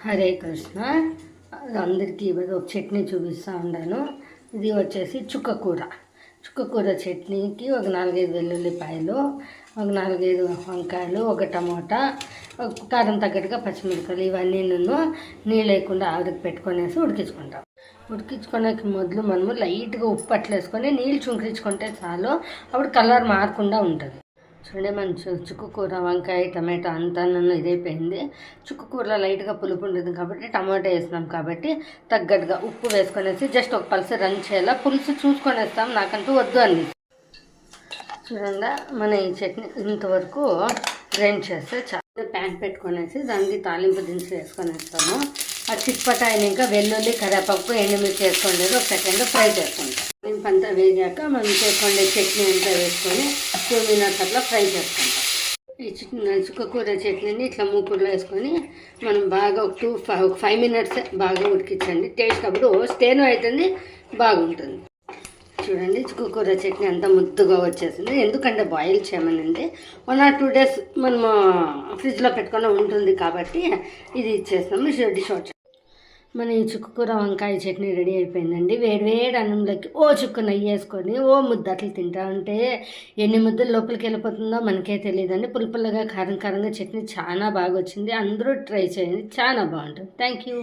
హరే కృష్ణ. అందరికీ ఒక చట్నీ చూపిస్తూ ఉన్నాను. ఇది వచ్చేసి చుక్కకూర చట్నీకి ఒక 4-5 వెల్లుల్లిపాయలు, ఒక 4-5 వంకాయలు, ఒక టమోటా, కారం తగ్గట్టుగా పచ్చిమిరపకాయలు, ఇవన్నీ నీళ్ళు లేకుండా ఆవిరికి పెట్టుకొనేసి ఉడికించుకుంటాం. ఉడికించుకోవడానికి మొదలు మనము లైట్గా ఉప్పు అట్లేసుకొని నీళ్ళు చుంకరించుకుంటే చాలు, అప్పుడు కలర్ మారకుండా ఉంటుంది. చూడండి, మన చుక్కకూర, వంకాయ, టమాటా అంతా ఇదైపోయింది. చుక్కకూరలో లైట్గా పులుపు ఉంటుంది కాబట్టి టమాటా వేసినాం కాబట్టి తగ్గట్టుగా ఉప్పు వేసుకొనేసి జస్ట్ ఒక పల్స్ రన్ చేయాలి. పులుసు చూసుకొని వేస్తాం, నాకంటూ వద్దు అని. చూడండి, మన ఈ చట్నీ ఇంతవరకు గ్రైండ్ చేస్తే చాలా. ప్యాన్ పెట్టుకొనేసి దానికి తాలింపు దినుసులు వేసుకొని వేస్తాము. ఆ చిట్పట అయినాక వెల్లుల్లి, కరివేపాకు, ఎండుమిర్చి వేసుకోండి, ఒక సెకండ్ ఫ్రై చేసుకుంటాం. తాలింపు అంతా వేగాక మనం చేసుకోండి చట్నీ అంతా వేసుకొని 2 మినిట్స్ అట్లా ఫ్రై చేసుకుంటాం. ఈ చుక్కకూర చట్నీని ఇట్లా మూకుడులో వేసుకొని మనం బాగా ఒక 5 మినిట్స్ బాగా ఉడికించండి. టేస్ట్ అప్పుడు స్టేను అవుతుంది, బాగుంటుంది. చూడండి, చుక్కకూర చట్నీ అంతా ముద్దుగా వచ్చేసింది. ఎందుకంటే బాయిల్ చేయమనండి 1 or 2 days మనము ఫ్రిడ్జ్లో పెట్టుకొని ఉంటుంది కాబట్టి ఇది ఇచ్చేస్తాము. Dish out. మన ఈ చుక్కకూర వంకాయ చట్నీ రెడీ అయిపోయిందండి. వేడి అన్నంలోకి చుక్క నెయ్యి వేసుకొని ముద్ద అట్లా తింటా ఉంటే ఎన్ని ముద్దలు లోపలికి వెళ్ళిపోతుందో మనకే తెలియదండి. పులుపుల్లగా కారంగా చట్నీ చాలా బాగా వచ్చింది. అందరూ ట్రై చేయండి, చాలా బాగుంటుంది. Thank you.